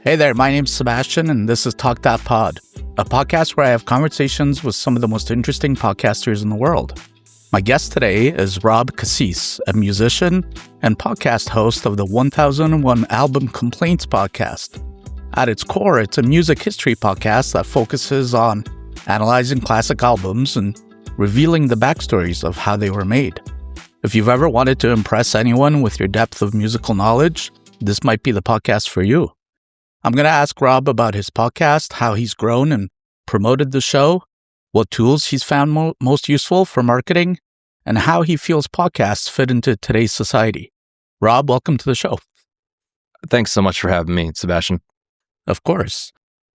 Hey there, my name's Sebastian, and this is Talk That Pod, a podcast where I have conversations with some of the most interesting podcasters in the world. My guest today is Rob Kassees, a musician and podcast host of the 1001 Album Complaints podcast. At its core, it's a music history podcast that focuses on analyzing classic albums and revealing the backstories of how they were made. If you've ever wanted to impress anyone with your depth of musical knowledge, this might be the podcast for you. I'm going to ask Rob about his podcast, how he's grown and promoted the show, what tools he's found most useful for marketing, and how he feels podcasts fit into today's society. Rob, welcome to the show. Thanks so much for having me, Sebastian. Of course.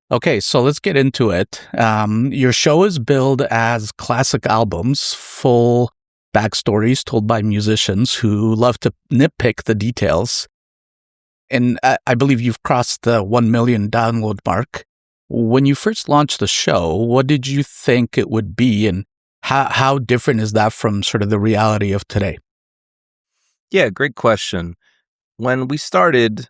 Okay, so let's get into it. Your show is billed as classic albums, full backstories told by musicians who love to nitpick the details. And I believe you've crossed the 1 million download mark. When you first launched the show, what did you think it would be, and how different is that from sort of the reality of today? Yeah, great question. When we started,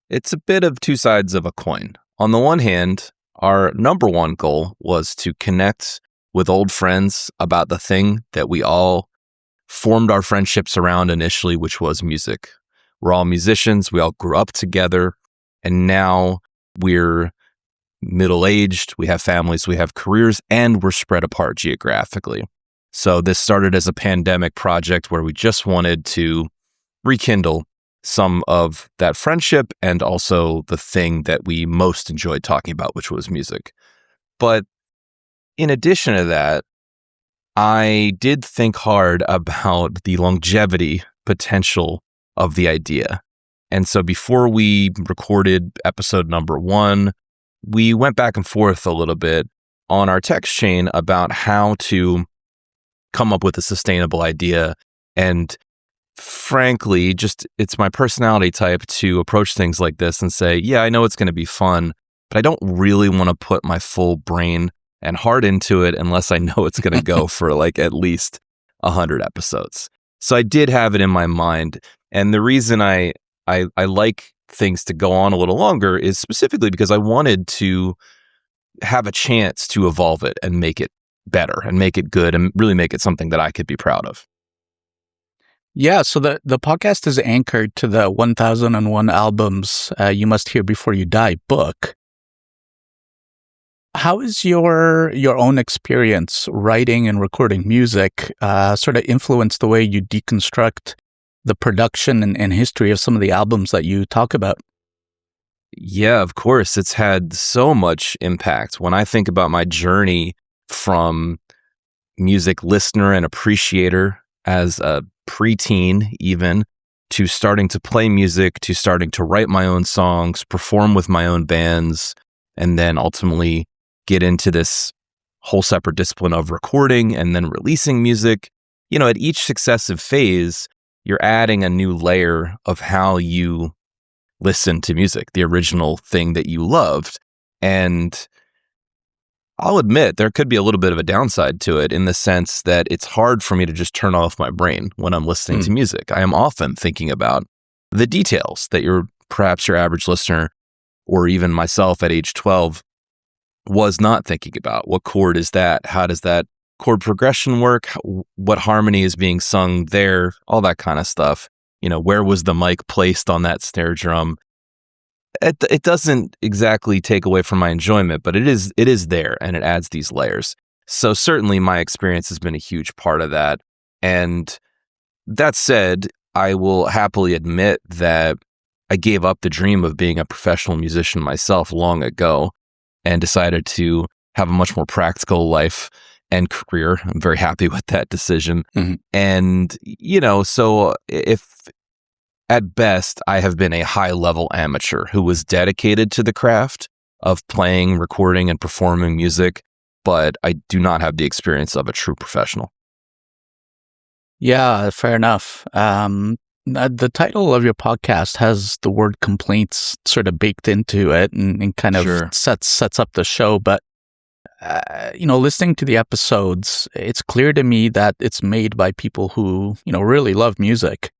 it's a bit of two sides of a coin. On the one hand, our number one goal was to connect with old friends about the thing that we all formed our friendships around initially, which was music. We're all musicians. We all grew up together, and now we're middle-aged. We have families, we have careers, and we're spread apart geographically. So this started as a pandemic project where we just wanted to rekindle some of that friendship and also the thing that we most enjoyed talking about, which was music. But in addition to that, I did think hard about the longevity potential of the idea. And so before we recorded episode number 1, we went back and forth a little bit on our text chain about how to come up with a sustainable idea. And frankly, it's my personality type to approach things like this and say, yeah, I know it's going to be fun, but I don't really want to put my full brain and heart into it unless I know it's going to go for like at least 100 episodes. So I did have it in my mind. And the reason I like things to go on a little longer is specifically because I wanted to have a chance to evolve it and make it better and make it good and really make it something that I could be proud of. Yeah, so the podcast is anchored to the 1001 Albums You Must Hear Before You Die book. How is your own experience writing and recording music sort of influenced the way you deconstruct the production and history of some of the albums that you talk about? Yeah, of course. It's had so much impact. When I think about my journey from music listener and appreciator as a preteen even, to starting to play music, to starting to write my own songs, perform with my own bands, and then ultimately get into this whole separate discipline of recording and then releasing music. You know, at each successive phase, you're adding a new layer of how you listen to music, the original thing that you loved. And I'll admit there could be a little bit of a downside to it in the sense that it's hard for me to just turn off my brain when I'm listening to music. I am often thinking about the details that perhaps your average listener or even myself at age 12 was not thinking about. What chord is that? How does that chord progression work? What harmony is being sung there? All that kind of stuff. You know, where was the mic placed on that snare drum? It doesn't exactly take away from my enjoyment, but it is there and it adds these layers. So certainly my experience has been a huge part of that. And that said, I will happily admit that I gave up the dream of being a professional musician myself long ago and decided to have a much more practical life and career. I'm very happy with that decision. Mm-hmm. And, you know, so if at best I have been a high-level amateur who was dedicated to the craft of playing, recording, and performing music, but I do not have the experience of a true professional. Yeah, fair enough. The title of your podcast has the word complaints sort of baked into it and kind of Sure. sets up the show. But, listening to the episodes, it's clear to me that it's made by people who, really love music.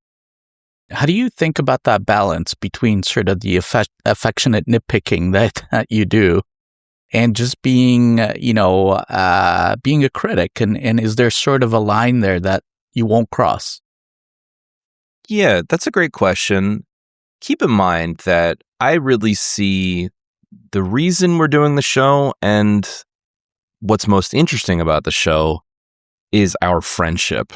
How do you think about that balance between sort of the affectionate nitpicking that you do and just being, being a critic? And is there sort of a line there that you won't cross? Yeah, that's a great question. Keep in mind that I really see the reason we're doing the show and what's most interesting about the show is our friendship.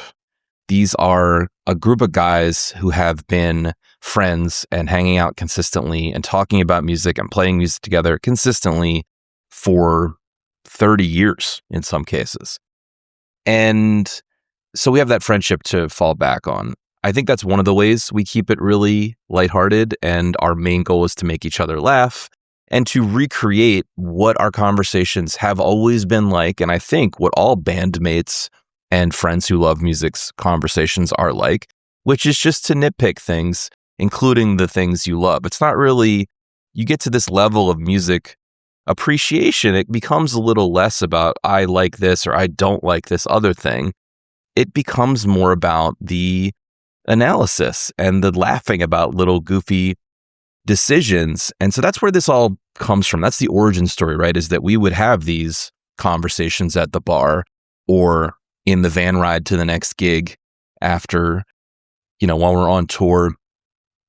These are a group of guys who have been friends and hanging out consistently and talking about music and playing music together consistently for 30 years in some cases. And so we have that friendship to fall back on. I think that's one of the ways we keep it really lighthearted, and our main goal is to make each other laugh and to recreate what our conversations have always been like, and I think what all bandmates and friends who love music's conversations are like, which is just to nitpick things, including the things you love. It's not really, you get to this level of music appreciation, it becomes a little less about I like this or I don't like this other thing. It becomes more about the analysis and the laughing about little goofy decisions. And so that's where this all comes from. That's the origin story, right? Is that we would have these conversations at the bar or in the van ride to the next gig after, while we're on tour,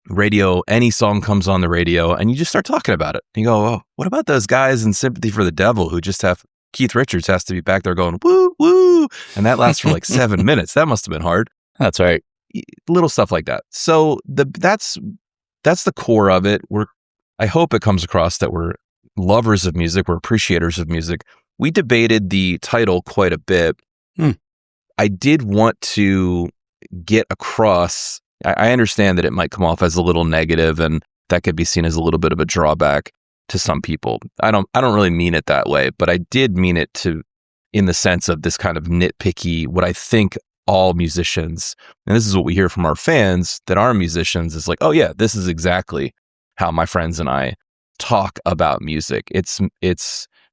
radio, any song comes on the radio and you just start talking about it. You go, oh, what about those guys in Sympathy for the Devil who just have, Keith Richards has to be back there going, woo, woo. And that lasts for like 7 minutes. That must have been hard. That's right. Little stuff like that. So that's the core of it. I hope it comes across that we're lovers of music. We're appreciators of music. We debated the title quite a bit. I did want to get across. I understand that it might come off as a little negative, and that could be seen as a little bit of a drawback to some people. I don't really mean it that way, but I did mean it in the sense of this kind of nitpicky, what I think all musicians, and this is what we hear from our fans, that are musicians, is like, oh yeah, this is exactly how my friends and I talk about music. It's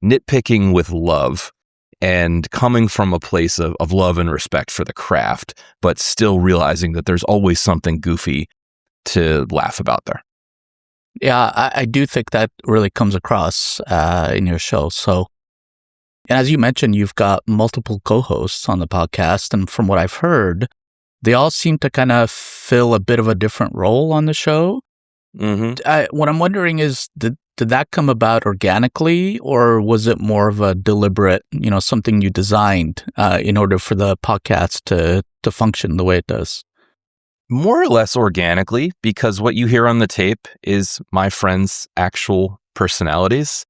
nitpicking with love and coming from a place of love and respect for the craft, but still realizing that there's always something goofy to laugh about there. Yeah, I do think that really comes across in your show. So, and as you mentioned, you've got multiple co-hosts on the podcast, and from what I've heard, they all seem to kind of fill a bit of a different role on the show. Mm-hmm. What I'm wondering is, did that come about organically, or was it more of a deliberate, something you designed in order for the podcast to function the way it does? More or less organically, because what you hear on the tape is my friends' actual personalities,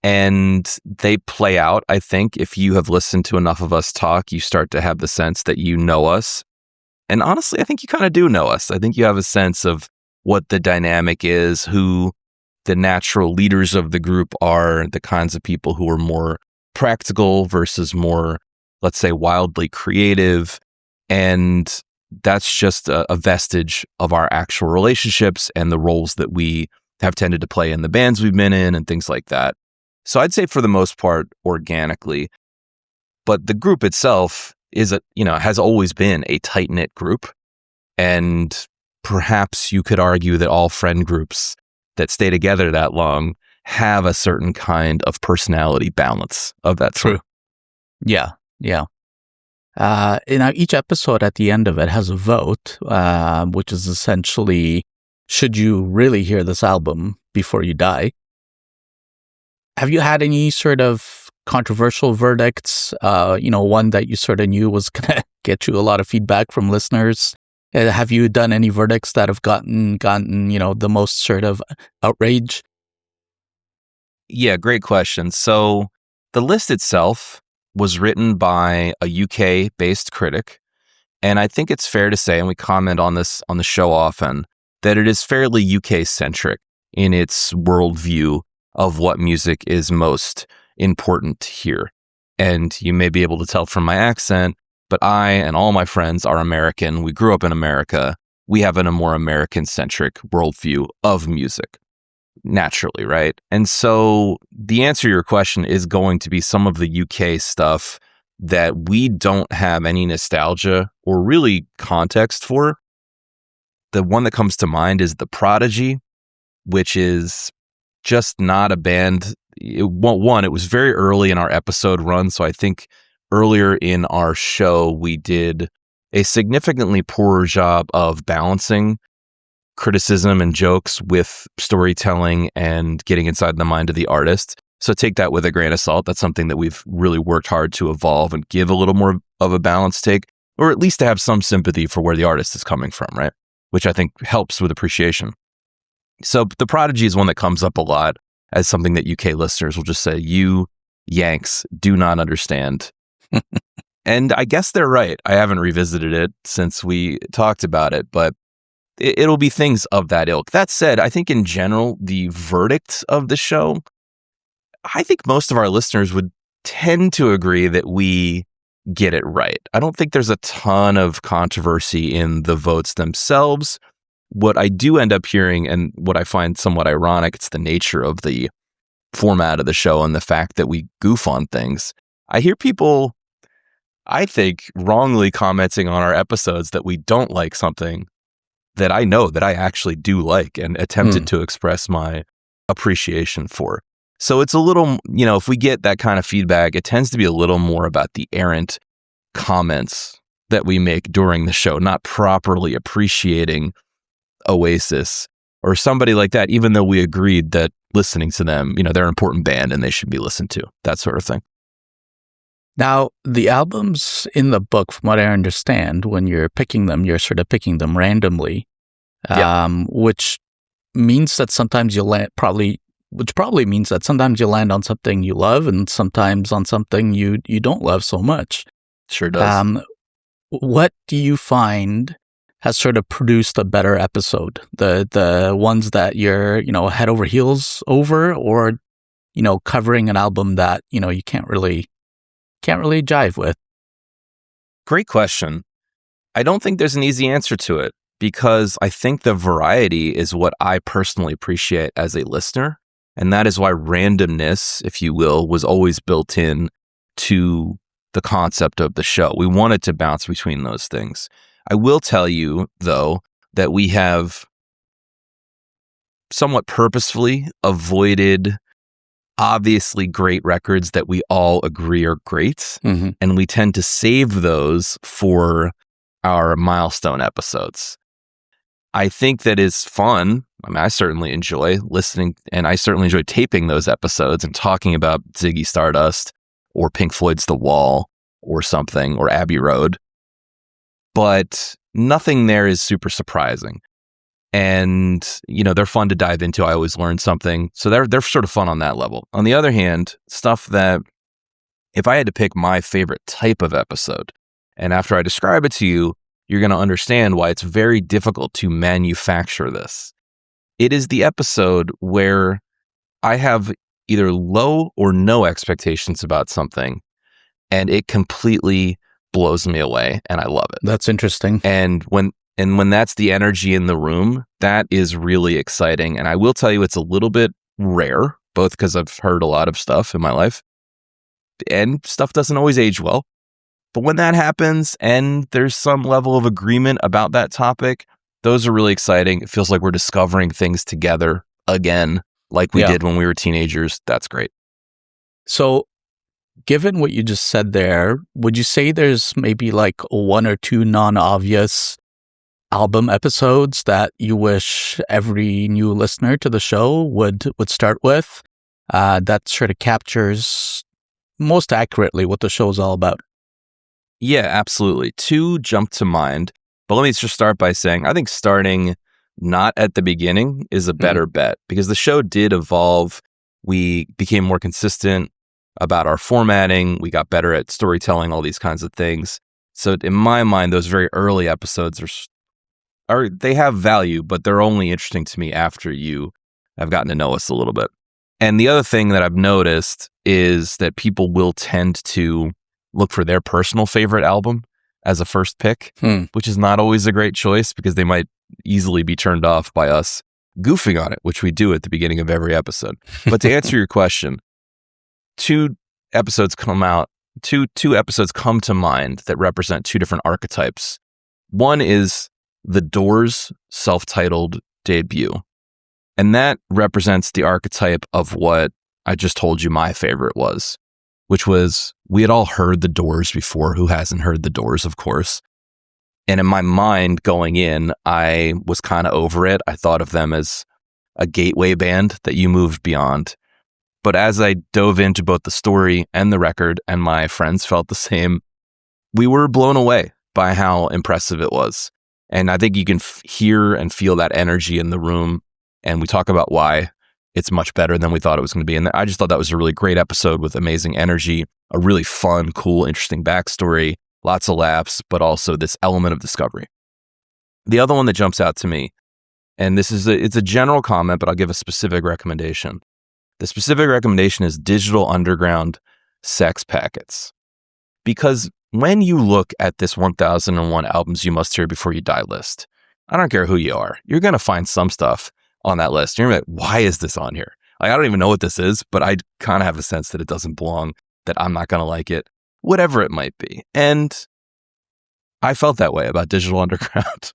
and they play out. I think if you have listened to enough of us talk, you start to have the sense that you know us. And honestly, I think you kind of do know us. I think you have a sense of what the dynamic is, who the natural leaders of the group are, the kinds of people who are more practical versus more, let's say, wildly creative. And that's just a vestige of our actual relationships and the roles that we have tended to play in the bands we've been in and things like that. So I'd say for the most part, organically. But the group itself has always been a tight-knit group. And perhaps you could argue that all friend groups that stay together that long have a certain kind of personality balance of that sort. Yeah. Each episode at the end of it has a vote, which is essentially, should you really hear this album before you die? Have you had any sort of controversial verdicts? One that you sort of knew was going to get you a lot of feedback from listeners? Have you done any verdicts that have gotten the most sort of outrage? Yeah, great question. So the list itself was written by a UK-based critic, and I think it's fair to say, and we comment on this on the show often, that it is fairly UK-centric in its worldview of what music is most important here. And you may be able to tell from my accent, but I and all my friends are American. We grew up in America. We have a more American-centric worldview of music, naturally, right? And so the answer to your question is going to be some of the UK stuff that we don't have any nostalgia or really context for. the one that comes to mind is The Prodigy, which is just not a band. It was very early in our episode run, so I think earlier in our show, we did a significantly poorer job of balancing criticism and jokes with storytelling and getting inside the mind of the artist. So take that with a grain of salt. That's something that we've really worked hard to evolve and give a little more of a balanced take, or at least to have some sympathy for where the artist is coming from, right? Which I think helps with appreciation. So The Prodigy is one that comes up a lot as something that UK listeners will just say, you Yanks do not understand. And I guess they're right. I haven't revisited it since we talked about it, but it'll be things of that ilk. That said, I think in general, the verdict of the show, I think most of our listeners would tend to agree that we get it right. I don't think there's a ton of controversy in the votes themselves. What I do end up hearing, and what I find somewhat ironic, it's the nature of the format of the show and the fact that we goof on things. I hear people, I think, wrongly commenting on our episodes that we don't like something that I know that I actually do like and attempted to express my appreciation for. So it's a little, if we get that kind of feedback, it tends to be a little more about the errant comments that we make during the show, not properly appreciating Oasis or somebody like that, even though we agreed that listening to them, they're an important band and they should be listened to, that sort of thing. Now, the albums in the book, from what I understand, when you're picking them, you're sort of picking them randomly, which means that sometimes you'll land which probably means that sometimes you land on something you love and sometimes on something you don't love so much. Sure does. What do you find has sort of produced a better episode? The ones that you're, head over heels over, or, covering an album that, you can't really jive with? Great question. I don't think there's an easy answer to it, because I think the variety is what I personally appreciate as a listener. And that is why randomness, if you will, was always built in to the concept of the show. We wanted to bounce between those things. I will tell you, though, that we have somewhat purposefully avoided obviously great records that we all agree are great. Mm-hmm. And we tend to save those for our milestone episodes. I think that is fun. I mean, I certainly enjoy listening, and I certainly enjoy taping those episodes and talking about Ziggy Stardust or Pink Floyd's The Wall or something, or Abbey Road. But nothing there is super surprising. And, they're fun to dive into. I always learn something. So they're sort of fun on that level. On the other hand, stuff that, if I had to pick my favorite type of episode, and after I describe it to you, you're going to understand why it's very difficult to manufacture this. It is the episode where I have either low or no expectations about something, and it completely blows me away, and I love it. That's interesting. And when that's the energy in the room, that is really exciting. And I will tell you, it's a little bit rare, both because I've heard a lot of stuff in my life, and stuff doesn't always age well. But when that happens and there's some level of agreement about that topic, those are really exciting. It feels like we're discovering things together again, like we did when we were teenagers. That's great. So, given what you just said there, would you say there's maybe like one or two non-obvious album episodes that you wish every new listener to the show would start with, that sort of captures most accurately what the show is all about? Yeah, absolutely. Two jump to mind, but let me just start by saying I think starting not at the beginning is a better bet, because the show did evolve. We became more consistent about our formatting. We got better at storytelling, all these kinds of things. So in my mind, those very early episodes are they have value, but they're only interesting to me after you have gotten to know us a little bit. And the other thing that I've noticed is that people will tend to look for their personal favorite album as a first pick, which is not always a great choice, because they might easily be turned off by us goofing on it, which we do at the beginning of every episode. But to answer your question, two episodes come to mind that represent two different archetypes. One is The Doors' self-titled debut. And that represents the archetype of what I just told you my favorite was, which was we had all heard The Doors before. Who hasn't heard The Doors, of course? And in my mind going in, I was kind of over it. I thought of them as a gateway band that you moved beyond. But as I dove into both the story and the record, and my friends felt the same, we were blown away by how impressive it was. And I think you can hear and feel that energy in the room. And we talk about why it's much better than we thought it was going to be. And I just thought that was a really great episode with amazing energy, a really fun, cool, interesting backstory, lots of laughs, but also this element of discovery. The other one that jumps out to me, and it's a general comment, but I'll give a specific recommendation. The specific recommendation is Digital Underground Sex Packets. Because when you look at this 1001 albums you must hear before you die list, I don't care who you are, you're going to find some stuff on that list. You're going to be like, why is this on here? Like, I don't even know what this is, but I kind of have a sense that it doesn't belong, that I'm not going to like it, whatever it might be. And I felt that way about Digital Underground,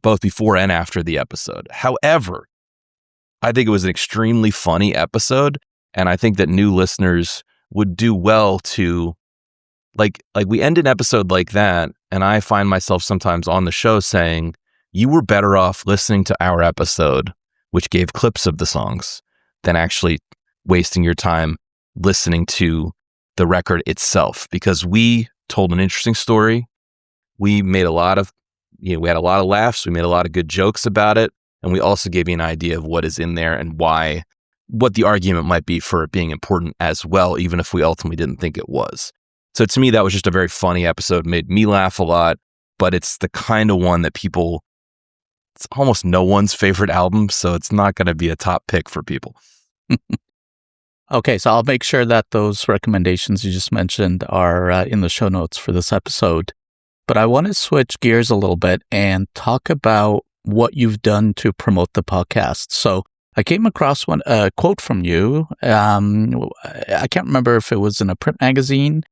both before and after the episode. However, I think it was an extremely funny episode, and I think that new listeners would do well to, like we end an episode like that, and I find myself sometimes on the show saying, you were better off listening to our episode, which gave clips of the songs, than actually wasting your time listening to the record itself, because we told an interesting story. We made a lot of, we had a lot of laughs. We made a lot of good jokes about it. And we also gave you an idea of what is in there and why, what the argument might be for it being important as well, even if we ultimately didn't think it was. So to me, that was just a very funny episode, made me laugh a lot, but it's the kind of one that it's almost no one's favorite album, so it's not going to be a top pick for people. Okay, so I'll make sure that those recommendations you just mentioned are in the show notes for this episode. But I want to switch gears a little bit and talk about what you've done to promote the podcast. So I came across a quote from you. I can't remember if it was in a print magazine,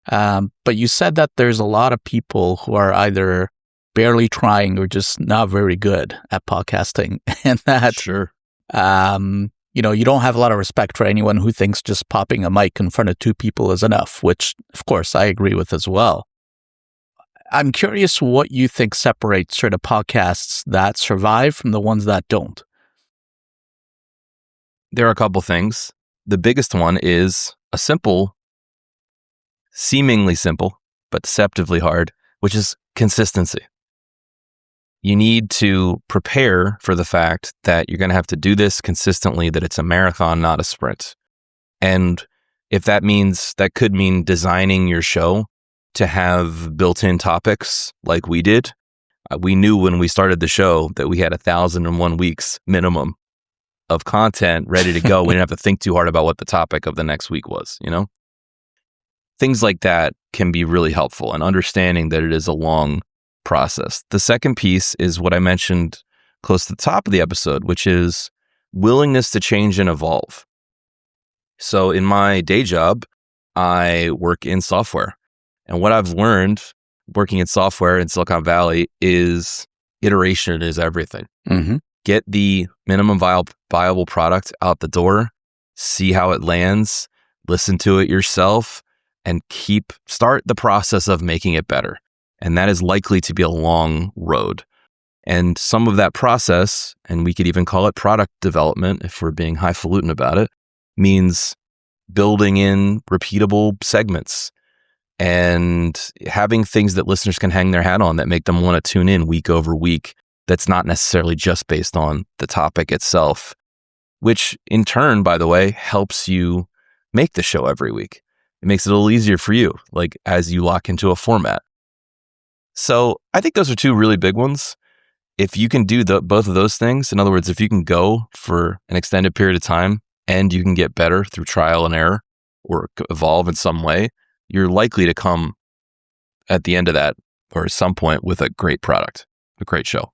but you said that there's a lot of people who are either barely trying or just not very good at podcasting, and that sure, you don't have a lot of respect for anyone who thinks just popping a mic in front of two people is enough, which of course I agree with as well. I'm curious what you think separates sort of podcasts that survive from the ones that don't. There are a couple things. The biggest one is a seemingly simple, but deceptively hard, which is consistency. You need to prepare for the fact that you're going to have to do this consistently, that it's a marathon, not a sprint. And if that could mean designing your show to have built-in topics like we did. We knew when we started the show that we had 1,001 weeks minimum of content ready to go. We didn't have to think too hard about what the topic of the next week was, Things like that can be really helpful, and understanding that it is a long process. The second piece is what I mentioned close to the top of the episode, which is willingness to change and evolve. So in my day job, I work in software. And what I've learned working in software in Silicon Valley is iteration is everything. Mm-hmm. Get the minimum viable product out the door, see how it lands, listen to it yourself, and start the process of making it better. And that is likely to be a long road. And some of that process, and we could even call it product development if we're being highfalutin about it, means building in repeatable segments and having things that listeners can hang their hat on that make them want to tune in week over week. That's not necessarily just based on the topic itself, which in turn, by the way, helps you make the show every week. It makes it a little easier for you, like as you lock into a format. So I think those are two really big ones. If you can do both of those things, in other words, if you can go for an extended period of time and you can get better through trial and error or evolve in some way, you're likely to come at the end of that or at some point with a great product, a great show.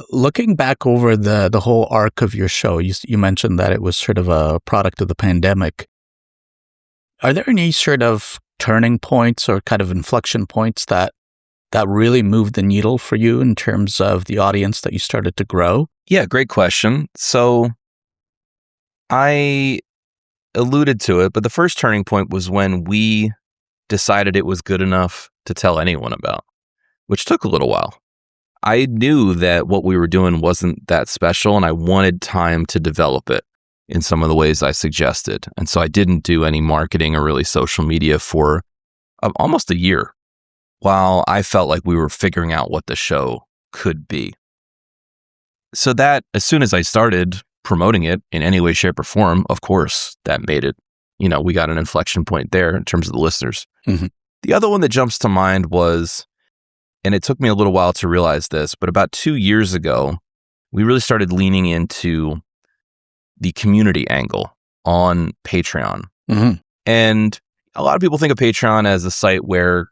Looking back over the whole arc of your show, you mentioned that it was sort of a product of the pandemic. Are there any sort of turning points or kind of inflection points that that really moved the needle for you in terms of the audience that you started to grow? Yeah, great question. So I alluded to it, but the first turning point was when we decided it was good enough to tell anyone about, which took a little while. I knew that what we were doing wasn't that special, and I wanted time to develop it in some of the ways I suggested. And so I didn't do any marketing or really social media for almost a year while I felt like we were figuring out what the show could be. So that as soon as I started promoting it in any way, shape, or form, of course, that made it, we got an inflection point there in terms of the listeners. Mm-hmm. The other one that jumps to mind was, and it took me a little while to realize this, but about 2 years ago, we really started leaning into the community angle on Patreon. Mm-hmm. And a lot of people think of Patreon as a site where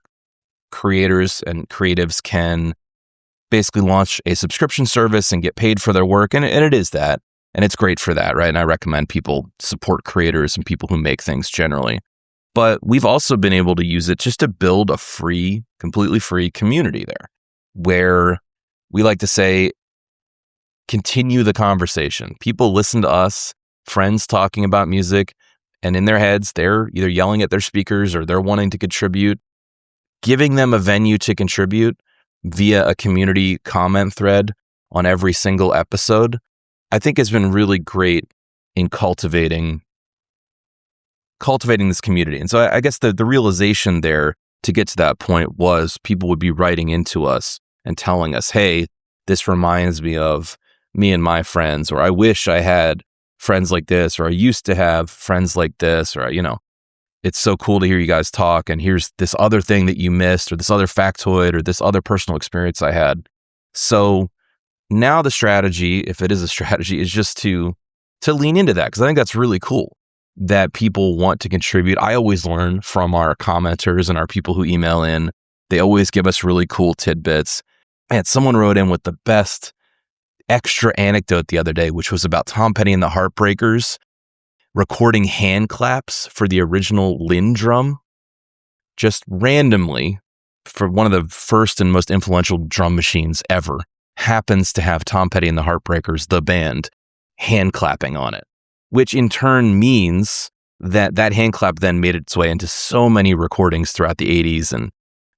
creators and creatives can basically launch a subscription service and get paid for their work. And it is that. And it's great for that, right? And I recommend people support creators and people who make things generally. But we've also been able to use it just to build a free, completely free community there where we like to say, continue the conversation. People listen to us, friends talking about music, and in their heads, they're either yelling at their speakers or they're wanting to contribute. Giving them a venue to contribute via a community comment thread on every single episode, I think has been really great in cultivating this community. And so I guess the realization there to get to that point was people would be writing into us and telling us, hey, this reminds me of me and my friends, or I wish I had friends like this, or I used to have friends like this, or, it's so cool to hear you guys talk. And here's this other thing that you missed, or this other factoid, or this other personal experience I had. So now the strategy, if it is a strategy, is just to lean into that, because I think that's really cool that people want to contribute. I always learn from our commenters and our people who email in. They always give us really cool tidbits. Man, someone wrote in with the best extra anecdote the other day, which was about Tom Petty and the Heartbreakers recording hand claps for the original Lynn drum, just randomly, for one of the first and most influential drum machines ever, happens to have Tom Petty and the Heartbreakers, the band, hand clapping on it, which in turn means that hand clap then made its way into so many recordings throughout the 80s and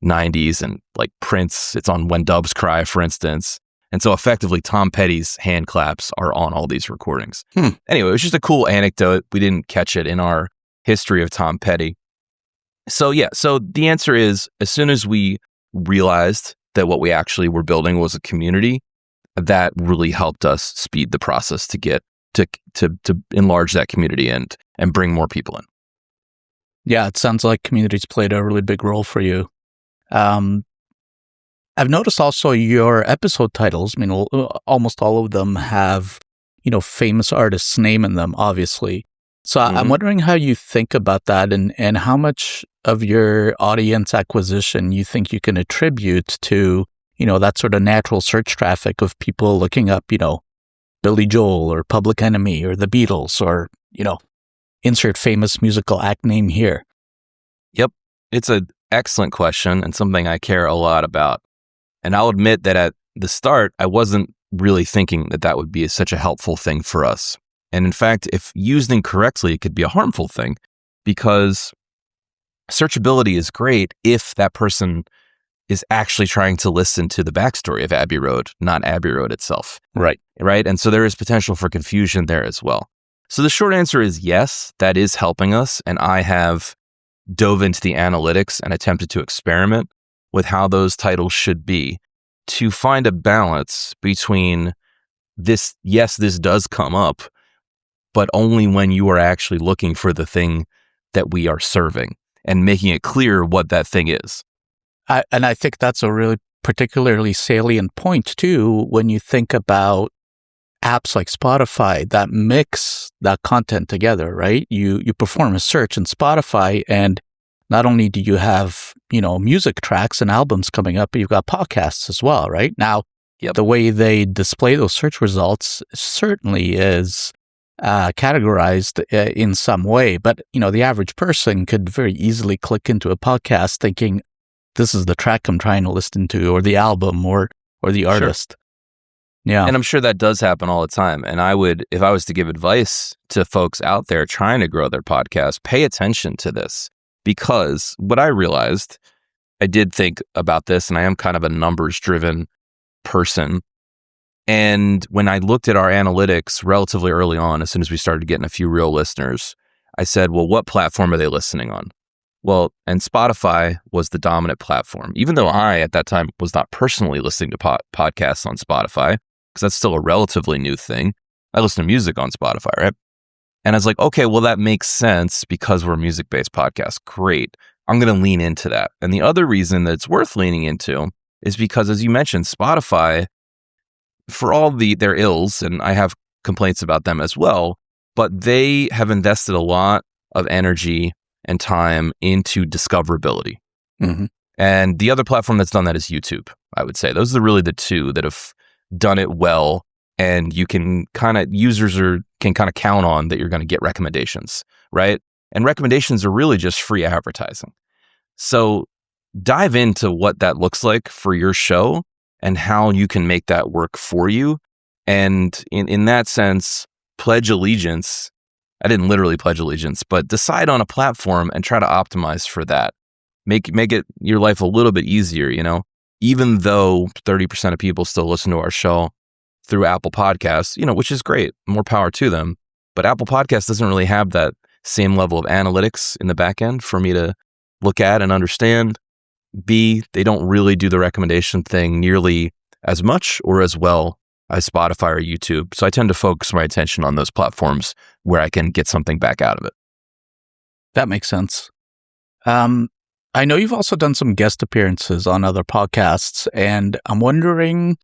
90s, and like Prince, it's on When Doves Cry, for instance. And so effectively, Tom Petty's hand claps are on all these recordings. Anyway, it was just a cool anecdote. We didn't catch it in our history of Tom Petty. So the answer is, as soon as we realized that what we actually were building was a community, that really helped us speed the process to get to enlarge that community and bring more people in. Yeah, it sounds like communities played a really big role for you. I've noticed also your episode titles, almost all of them have, famous artists' name in them, obviously. So I'm wondering how you think about that and how much of your audience acquisition you think you can attribute to, that sort of natural search traffic of people looking up, Billy Joel or Public Enemy or the Beatles or, insert famous musical act name here. Yep. It's an excellent question and something I care a lot about. And I'll admit that at the start, I wasn't really thinking that would be such a helpful thing for us. And in fact, if used incorrectly, it could be a harmful thing, because searchability is great if that person is actually trying to listen to the backstory of Abbey Road, not Abbey Road itself. Right. And so there is potential for confusion there as well. So the short answer is yes, that is helping us. And I have dove into the analytics and attempted to experiment with how those titles should be to find a balance between this, yes, this does come up, but only when you are actually looking for the thing that we are serving and making it clear what that thing is. And I think that's a really particularly salient point too, when you think about apps like Spotify that mix that content together, right? You perform a search in Spotify, and not only do you have, music tracks and albums coming up, but you've got podcasts as well, right? Now, The way they display those search results certainly is categorized in some way. But, the average person could very easily click into a podcast thinking, this is the track I'm trying to listen to, or the album, or the artist. Yeah. And I'm sure that does happen all the time. And if I was to give advice to folks out there trying to grow their podcast, pay attention to this. Because what I realized, I did think about this, and I am kind of a numbers-driven person. And when I looked at our analytics relatively early on, as soon as we started getting a few real listeners, I said, well, what platform are they listening on? Well, and Spotify was the dominant platform, even though I, at that time, was not personally listening to podcasts on Spotify, because that's still a relatively new thing. I listen to music on Spotify, right? And I was like, okay, well, that makes sense because we're a music-based podcast. Great. I'm going to lean into that. And the other reason that it's worth leaning into is because, as you mentioned, Spotify, for all their ills, and I have complaints about them as well, but they have invested a lot of energy and time into discoverability. Mm-hmm. And the other platform that's done that is YouTube, I would say. Those are really the two that have done it well, and you can users can kind of count on that you're going to get recommendations, right? And recommendations are really just free advertising. So dive into what that looks like for your show and how you can make that work for you. And in that sense, pledge allegiance. I didn't literally pledge allegiance, but decide on a platform and try to optimize for that. Make it your life a little bit easier, even though 30% of people still listen to our show through Apple Podcasts, which is great, more power to them. But Apple Podcasts doesn't really have that same level of analytics in the back end for me to look at and understand. B, they don't really do the recommendation thing nearly as much or as well as Spotify or YouTube. So I tend to focus my attention on those platforms where I can get something back out of it. That makes sense. I know you've also done some guest appearances on other podcasts, and I'm wondering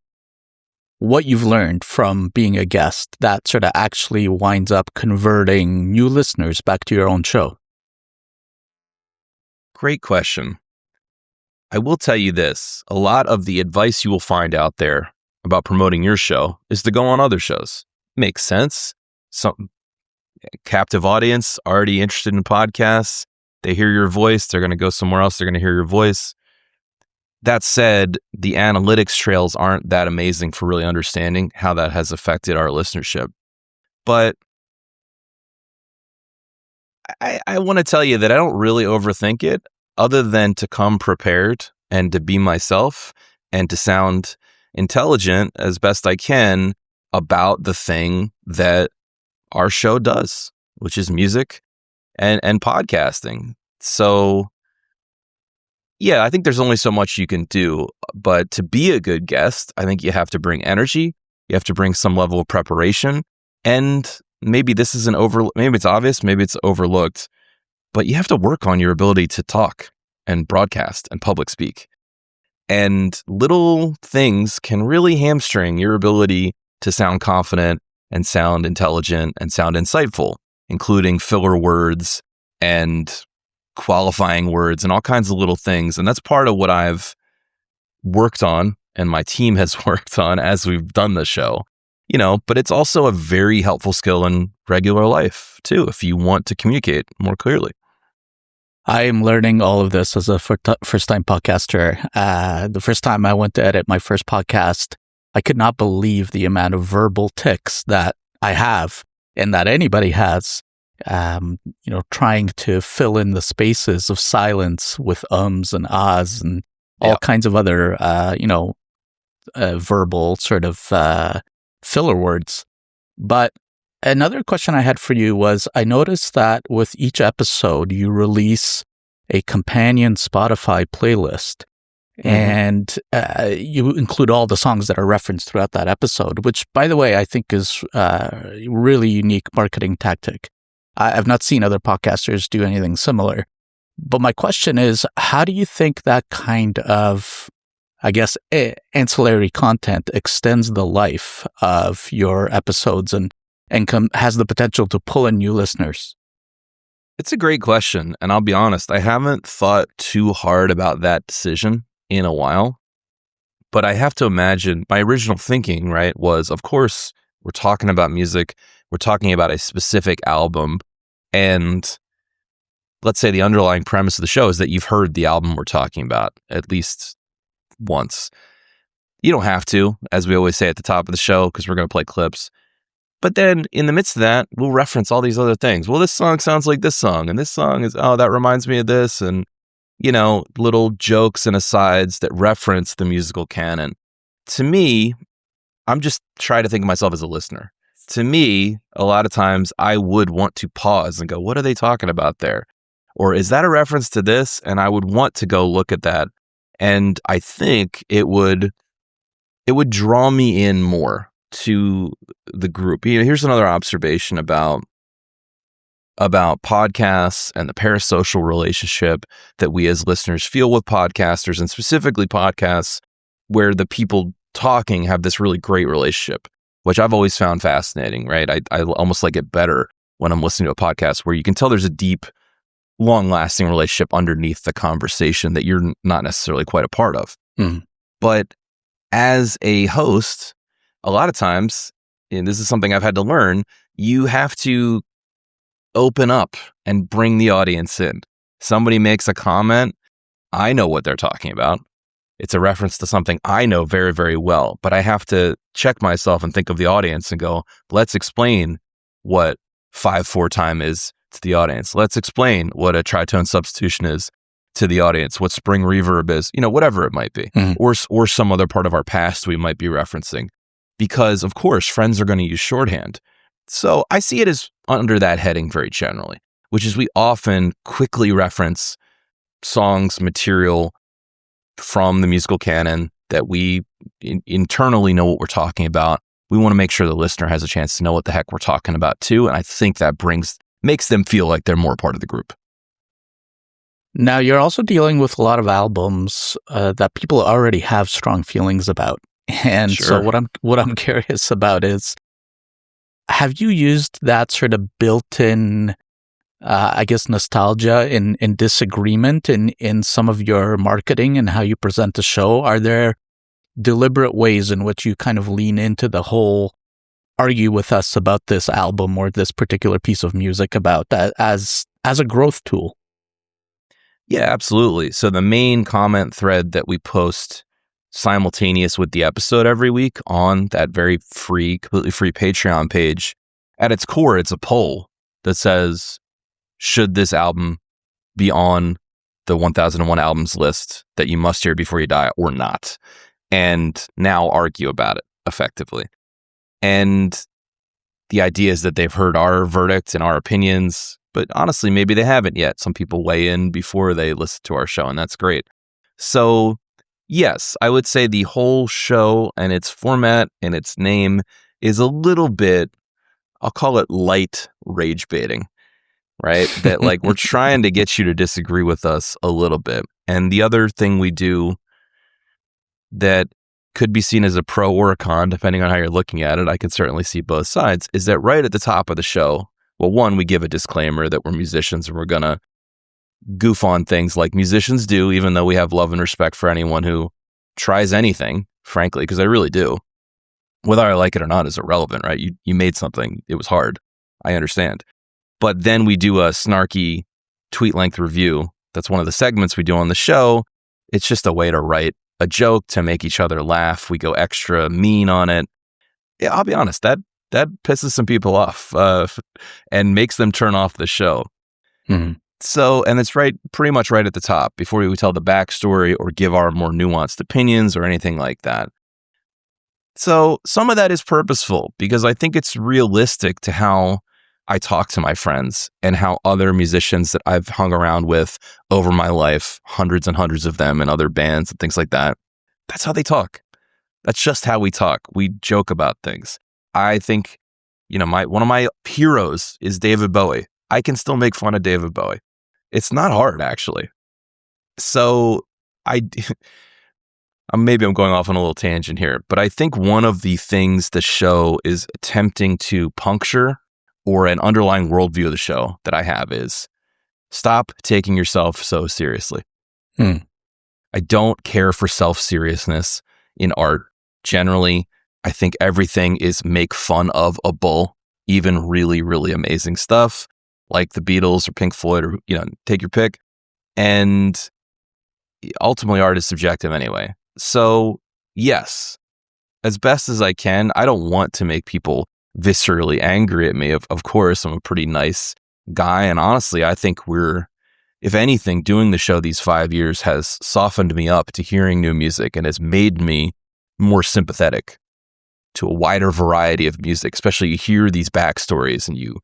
what you've learned from being a guest that sort of actually winds up converting new listeners back to your own show. Great question. I will tell you this. A lot of the advice you will find out there about promoting your show is to go on other shows. Makes sense. Some captive audience already interested in podcasts. They hear your voice. They're going to go somewhere else. They're going to hear your voice. That said, the analytics trails aren't that amazing for really understanding how that has affected our listenership. But I want to tell you that I don't really overthink it, other than to come prepared and to be myself and to sound intelligent as best I can about the thing that our show does, which is music and podcasting. So yeah, I think there's only so much you can do, but to be a good guest, I think you have to bring energy, you have to bring some level of preparation, and maybe this isn't maybe it's obvious, maybe it's overlooked, but you have to work on your ability to talk and broadcast and public speak. And little things can really hamstring your ability to sound confident and sound intelligent and sound insightful, including filler words and qualifying words and all kinds of little things. And that's part of what I've worked on and my team has worked on as we've done the show, but it's also a very helpful skill in regular life too, if you want to communicate more clearly. I am learning all of this as a first-time podcaster. The first time I went to edit my first podcast, I could not believe the amount of verbal tics that I have and that anybody has. Trying to fill in the spaces of silence with ums and ahs and all kinds of other, verbal sort of filler words. But another question I had for you was, I noticed that with each episode, you release a companion Spotify playlist. And you include all the songs that are referenced throughout that episode, which, by the way, I think is a really unique marketing tactic. I've not seen other podcasters do anything similar. But my question is, how do you think that kind of, ancillary content extends the life of your episodes and has the potential to pull in new listeners? It's a great question. And I'll be honest, I haven't thought too hard about that decision in a while. But I have to imagine my original thinking, right, was, of course, we're talking about music. We're talking about a specific album. And let's say the underlying premise of the show is that you've heard the album we're talking about at least once. You don't have to, as we always say at the top of the show, because we're going to play clips. But then in the midst of that, we'll reference all these other things. Well, this song sounds like this song, and this song is, oh, that reminds me of this. And, little jokes and asides that reference the musical canon. To me, I'm just trying to think of myself as a listener. To me, a lot of times I would want to pause and go, what are they talking about there? Or is that a reference to this? And I would want to go look at that. And I think it would draw me in more to the group. Here's another observation about podcasts and the parasocial relationship that we as listeners feel with podcasters, and specifically podcasts where the people talking have this really great relationship, which I've always found fascinating, right? I almost like it better when I'm listening to a podcast where you can tell there's a deep, long-lasting relationship underneath the conversation that you're not necessarily quite a part of. Mm. But as a host, a lot of times, and this is something I've had to learn, you have to open up and bring the audience in. Somebody makes a comment, I know what they're talking about. It's a reference to something I know very, very well, but I have to check myself and think of the audience and go, let's explain what 5/4 time is to the audience. Let's explain what a tritone substitution is to the audience, what spring reverb is, whatever it might be, or some other part of our past we might be referencing. Because, of course, friends are going to use shorthand. So I see it as under that heading very generally, which is we often quickly reference songs, material from the musical canon that we internally know what we're talking about. We want to make sure the listener has a chance to know what the heck we're talking about too. And I think that makes them feel like they're more part of the group. Now, you're also dealing with a lot of albums that people already have strong feelings about. And Sure. So what I'm curious about is, have you used that sort of built-in, nostalgia in disagreement in some of your marketing and how you present the show? Are there deliberate ways in which you kind of lean into the whole argue with us about this album or this particular piece of music about that as a growth tool? Yeah, absolutely. So the main comment thread that we post simultaneous with the episode every week on that very completely free Patreon page, at its core, it's a poll that says, should this album be on the 1001 albums list that you must hear before you die or not? And now argue about it effectively. And the idea is that they've heard our verdict and our opinions, but honestly, maybe they haven't yet. Some people weigh in before they listen to our show, and that's great. So yes, I would say the whole show and its format and its name is a little bit, I'll call it light rage baiting, right? That like we're trying to get you to disagree with us a little bit. And the other thing we do that could be seen as a pro or a con, depending on how you're looking at it, I can certainly see both sides, is that right at the top of the show, well, one, we give a disclaimer that we're musicians and we're going to goof on things like musicians do, even though we have love and respect for anyone who tries anything, frankly, because I really do. Whether I like it or not is irrelevant, right? You made something. It was hard. I understand. But then we do a snarky tweet-length review. That's one of the segments we do on the show. It's just a way to write a joke to make each other laugh. We go extra mean on it. Yeah, I'll be honest, that pisses some people off and makes them turn off the show. Mm-hmm. So, and it's pretty much right at the top before we tell the backstory or give our more nuanced opinions or anything like that. So some of that is purposeful because I think it's realistic to how I talk to my friends and how other musicians that I've hung around with over my life, hundreds and hundreds of them in other bands and things like that. That's how they talk. That's just how we talk. We joke about things. I think, one of my heroes is David Bowie. I can still make fun of David Bowie. It's not hard, actually. So maybe I'm going off on a little tangent here, but I think one of the things the show is attempting to puncture, or an underlying worldview of the show that I have, is stop taking yourself so seriously. I don't care for self-seriousness in art. Generally, I think everything is make fun of a bull, even really, really amazing stuff. like the Beatles or Pink Floyd or, take your pick. And ultimately art is subjective anyway. So yes, as best as I can, I don't want to make people viscerally angry at me. Of course, I'm a pretty nice guy. And honestly, I think if anything, doing the show these 5 years has softened me up to hearing new music and has made me more sympathetic to a wider variety of music. Especially you hear these backstories and you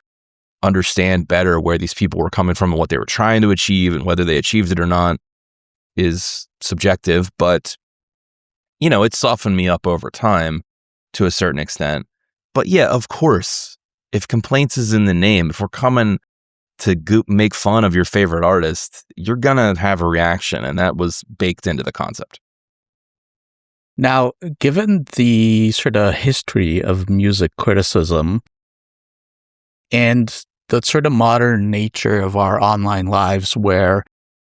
understand better where these people were coming from and what they were trying to achieve, and whether they achieved it or not is subjective. But, it's softened me up over time to a certain extent. But yeah, of course, if complaints is in the name, if we're coming to make fun of your favorite artist, you're going to have a reaction. And that was baked into the concept. Now, given the sort of history of music criticism and the sort of modern nature of our online lives where,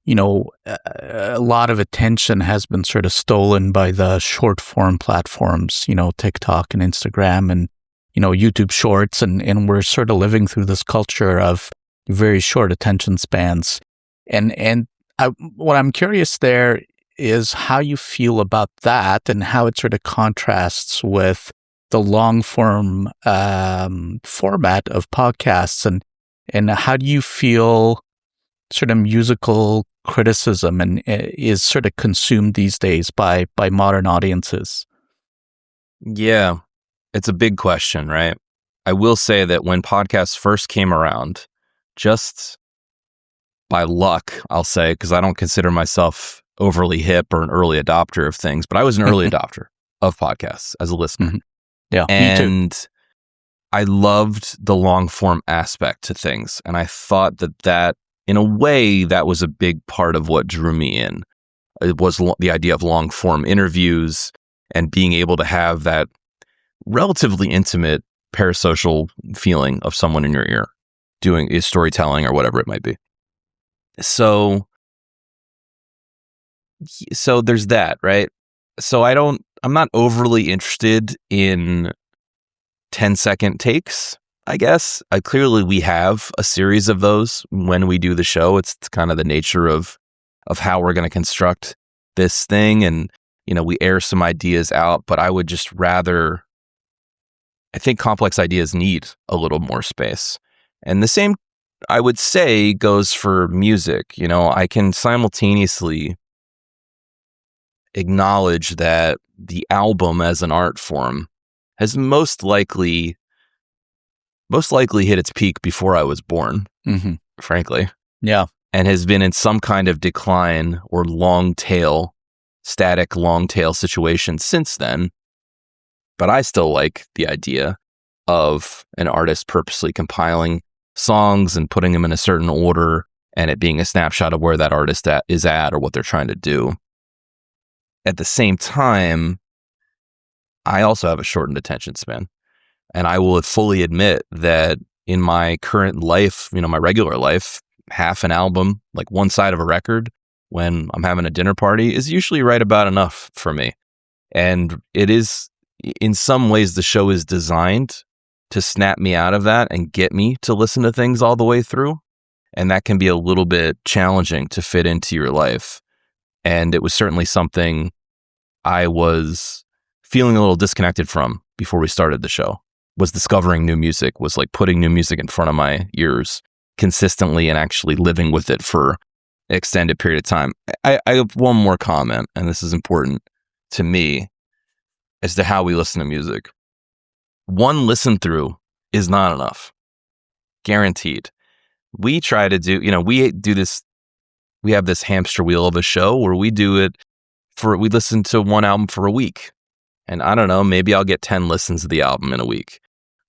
a lot of attention has been sort of stolen by the short form platforms, TikTok and Instagram and, YouTube Shorts. And we're sort of living through this culture of very short attention spans. What I'm curious there is how you feel about that and how it sort of contrasts with the long form format of podcasts, and how do you feel sort of musical criticism and is sort of consumed these days by modern audiences? Yeah, it's a big question, right? I will say that when podcasts first came around, just by luck, I'll say, because I don't consider myself overly hip or an early adopter of things, but I was an early adopter of podcasts as a listener. Mm-hmm. Yeah, and me too. I loved the long form aspect to things. And I thought that in a way, that was a big part of what drew me in. It was the idea of long form interviews and being able to have that relatively intimate parasocial feeling of someone in your ear doing storytelling or whatever it might be. So there's that, right? So I'm not overly interested in 10-second takes, I guess. Clearly we have a series of those when we do the show. It's kind of the nature of how we're going to construct this thing. And, we air some ideas out, but I would just rather, I think complex ideas need a little more space. And the same, I would say, goes for music. I can simultaneously acknowledge that the album as an art form has most likely hit its peak before I was born, frankly. Yeah. And has been in some kind of decline or static long tail situation since then. But I still like the idea of an artist purposely compiling songs and putting them in a certain order and it being a snapshot of where that artist is at or what they're trying to do. At the same time, I also have a shortened attention span. And I will fully admit that in my current life, my regular life, half an album, like one side of a record, when I'm having a dinner party is usually right about enough for me. And it is, in some ways, the show is designed to snap me out of that and get me to listen to things all the way through. And that can be a little bit challenging to fit into your life. And it was certainly something I was feeling a little disconnected from before we started the show. Was discovering new music, was like putting new music in front of my ears consistently and actually living with it for an extended period of time. I have one more comment, and this is important to me, as to how we listen to music. One listen through is not enough. Guaranteed. We try to do, we do this, we have this hamster wheel of a show where we listen to one album for a week. And I don't know, maybe I'll get 10 listens of the album in a week.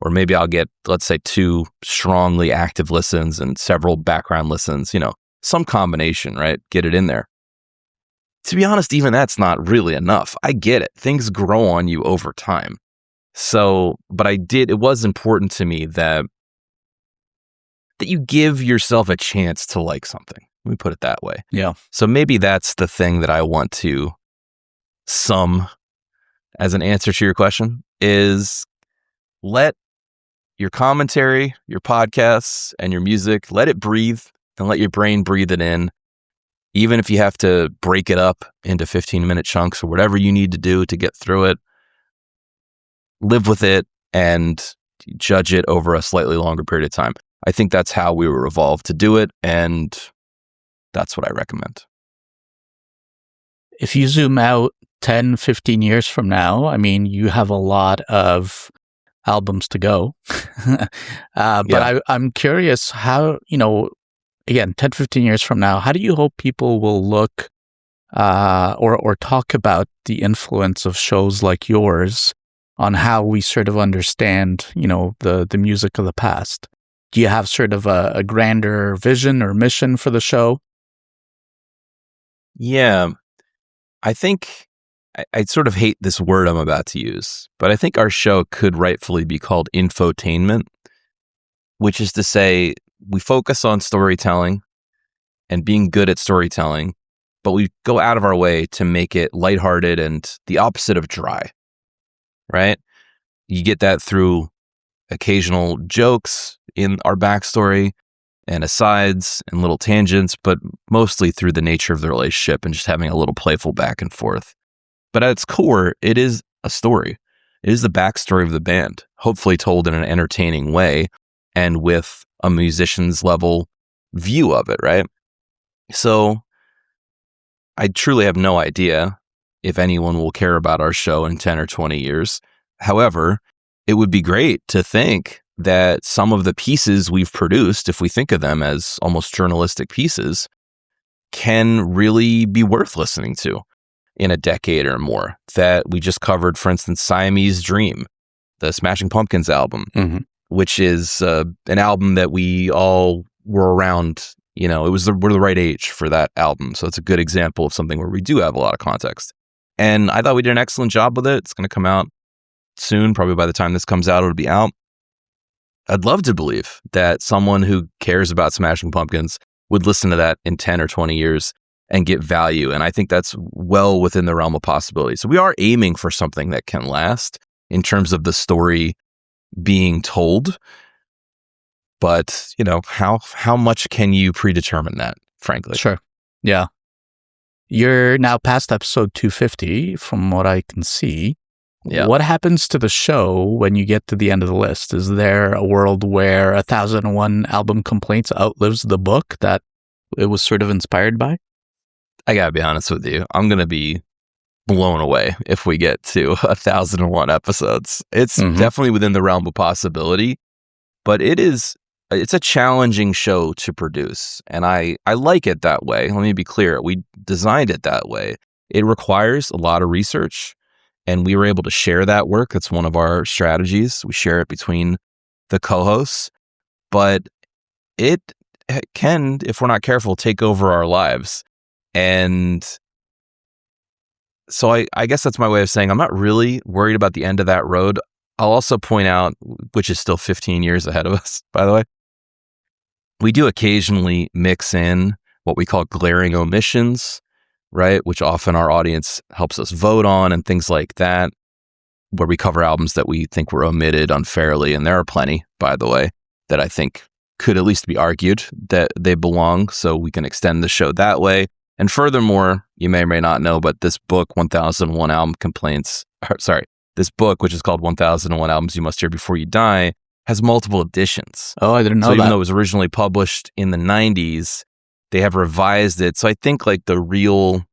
Or maybe I'll get, let's say, 2 strongly active listens and several background listens, some combination, right? Get it in there. To be honest, even that's not really enough. I get it. Things grow on you over time. So, but it was important to me that you give yourself a chance to like something. Let me put it that way. Yeah. So maybe that's the thing that I want to sum as an answer to your question is let your commentary, your podcasts, and your music, let it breathe and let your brain breathe it in. Even if you have to break it up into 15-minute chunks or whatever you need to do to get through it, live with it and judge it over a slightly longer period of time. I think that's how we were evolved to do it, and that's what I recommend. If you zoom out 10, 15 years from now, I mean, you have a lot of albums to go. But I'm curious how, again, 10, 15 years from now, how do you hope people will look or talk about the influence of shows like yours on how we sort of understand, the music of the past? Do you have sort of a grander vision or mission for the show? Yeah, I think I sort of hate this word I'm about to use, but I think our show could rightfully be called infotainment, which is to say we focus on storytelling and being good at storytelling, but we go out of our way to make it lighthearted and the opposite of dry, right? You get that through occasional jokes in our backstory and asides and little tangents, but mostly through the nature of the relationship and just having a little playful back and forth. But at its core, it is a story. It is the backstory of the band, hopefully told in an entertaining way and with a musician's level view of it, right? So I truly have no idea if anyone will care about our show in 10 or 20 years. However, it would be great to think that some of the pieces we've produced, if we think of them as almost journalistic pieces, can really be worth listening to in a decade or more. That we just covered, for instance, Siamese Dream, the Smashing Pumpkins album, which is an album that we all were around, we're the right age for that album. So it's a good example of something where we do have a lot of context. And I thought we did an excellent job with it. It's going to come out soon. Probably by the time this comes out, it'll be out. I'd love to believe that someone who cares about Smashing Pumpkins would listen to that in 10 or 20 years and get value. And I think that's well within the realm of possibility. So we are aiming for something that can last in terms of the story being told. But, how much can you predetermine that, frankly? Sure. Yeah. You're now past episode 250 from what I can see. Yeah. What happens to the show when you get to the end of the list? Is there a world where 1001 Album Complaints outlives the book that it was sort of inspired by? I gotta be honest with you. I'm gonna be blown away if we get to 1001 episodes. It's definitely within the realm of possibility, but it's a challenging show to produce. And I like it that way. Let me be clear. We designed it that way. It requires a lot of research. And we were able to share that work. That's one of our strategies. We share it between the co-hosts, but it can, if we're not careful, take over our lives. And so I guess that's my way of saying I'm not really worried about the end of that road. I'll also point out, which is still 15 years ahead of us, by the way, we do occasionally mix in what we call glaring omissions, right? Which often our audience helps us vote on and things like that, where we cover albums that we think were omitted unfairly. And there are plenty, by the way, that I think could at least be argued that they belong. So we can extend the show that way. And furthermore, you may or may not know, but this book, 1001 Album Complaints, this book, which is called 1001 Albums You Must Hear Before You Die, has multiple editions. Oh, I didn't know that. So even though it was originally published in the 90s, they have revised it. So I think like the real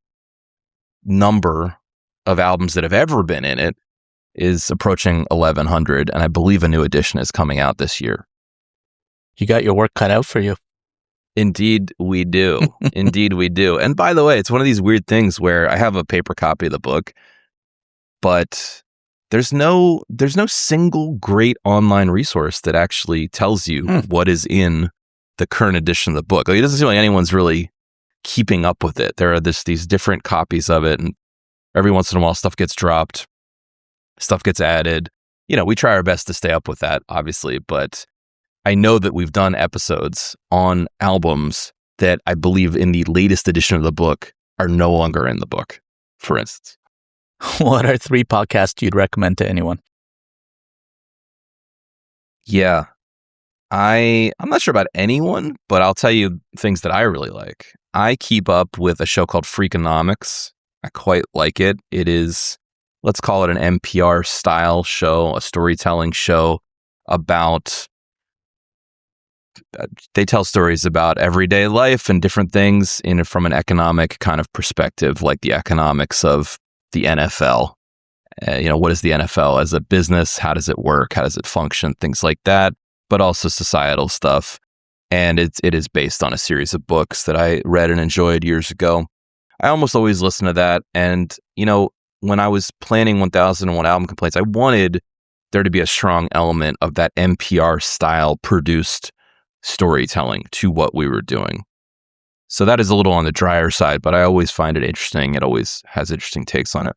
number of albums that have ever been in it is approaching 1,100. And I believe a new edition is coming out this year. You got your work cut out for you. Indeed, we do. Indeed, we do. And by the way, it's one of these weird things where I have a paper copy of the book, but there's no single great online resource that actually tells you what is in the current edition of the book. Like, it doesn't seem like anyone's really keeping up with it. There are these different copies of it, and every once in a while stuff gets dropped, stuff gets added. We try our best to stay up with that, obviously, but I know that we've done episodes on albums that I believe in the latest edition of the book are no longer in the book, for instance. What are 3 podcasts you'd recommend to anyone? Yeah. I'm not sure about anyone, but I'll tell you things that I really like. I keep up with a show called Freakonomics. I quite like it. It is, let's call it an NPR style show, a storytelling show about, they tell stories about everyday life and different things from an economic kind of perspective, like the economics of the NFL. What is the NFL as a business? How does it work? How does it function? Things like that, but also societal stuff. And it is based on a series of books that I read and enjoyed years ago. I almost always listen to that. And, when I was planning 1001 Album Complaints, I wanted there to be a strong element of that NPR style produced storytelling to what we were doing. So that is a little on the drier side, but I always find it interesting. It always has interesting takes on it.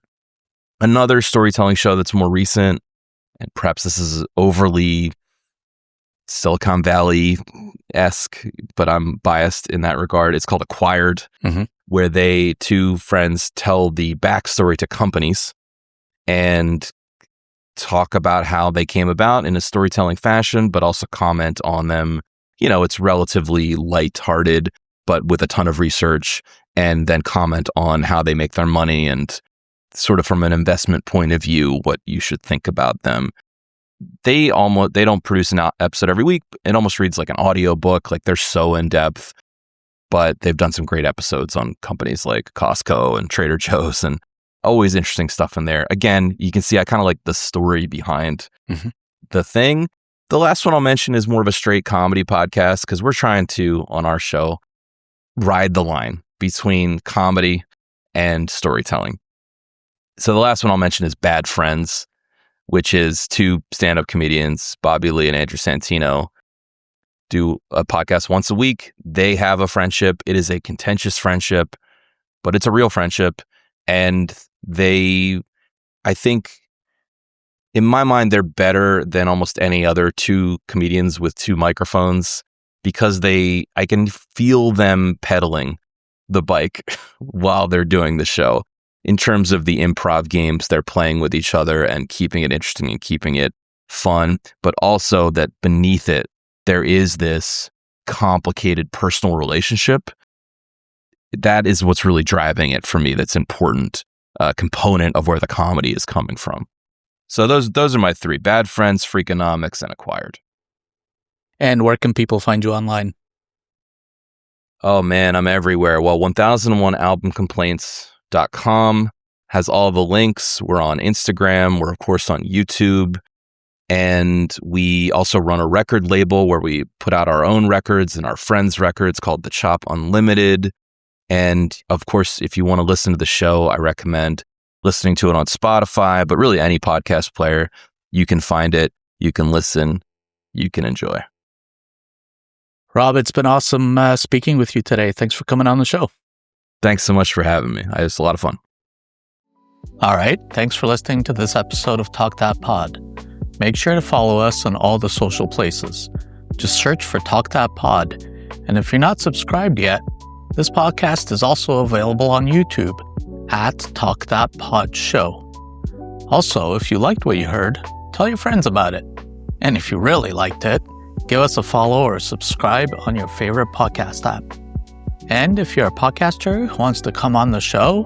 Another storytelling show that's more recent, and perhaps this is overly Silicon Valley-esque, but I'm biased in that regard. It's called Acquired, where two friends tell the backstory to companies and talk about how they came about in a storytelling fashion, but also comment on them. It's relatively lighthearted, but with a ton of research, and then comment on how they make their money and sort of from an investment point of view, what you should think about them. They don't produce an episode every week. It almost reads like an audio book. Like, they're so in depth, but they've done some great episodes on companies like Costco and Trader Joe's, and always interesting stuff in there. Again, you can see I kind of like the story behind the thing. The last one I'll mention is more of a straight comedy podcast, because we're trying to, on our show, ride the line between comedy and storytelling. So the last one I'll mention is Bad Friends, which is two stand-up comedians, Bobby Lee and Andrew Santino, do a podcast once a week. They have a friendship. It is a contentious friendship, but it's a real friendship. And I think, in my mind, they're better than almost any other two comedians with two microphones, because I can feel them pedaling the bike while they're doing the show, in terms of the improv games they're playing with each other and keeping it interesting and keeping it fun, but also that beneath it, there is this complicated personal relationship. That is what's really driving it for me. That's important component of where the comedy is coming from. So those are my three: Bad Friends, Freakonomics, and Acquired. And where can people find you online? Oh man, I'm everywhere. Well, 1001albumcomplaints.com has all the links. We're on Instagram. We're, of course, on YouTube. And we also run a record label where we put out our own records and our friends' records called The Chop Unlimited. And, of course, if you want to listen to the show, I recommend listening to it on Spotify, but really any podcast player. You can find it. You can listen. You can enjoy. Rob, it's been awesome speaking with you today. Thanks for coming on the show. Thanks so much for having me. It was a lot of fun. All right. Thanks for listening to this episode of Talk That Pod. Make sure to follow us on all the social places. Just search for Talk That Pod. And if you're not subscribed yet, this podcast is also available on YouTube at Talk That Pod Show. Also, if you liked what you heard, tell your friends about it. And if you really liked it, give us a follow or subscribe on your favorite podcast app. And if you're a podcaster who wants to come on the show,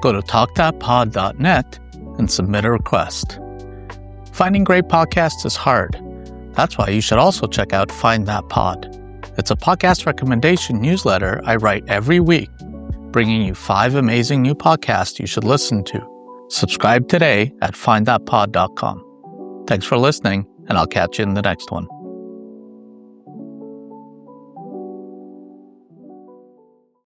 go to talkthatpod.net and submit a request. Finding great podcasts is hard. That's why you should also check out Find That Pod. It's a podcast recommendation newsletter I write every week, bringing you 5 amazing new podcasts you should listen to. Subscribe today at findthatpod.com. Thanks for listening, and I'll catch you in the next one.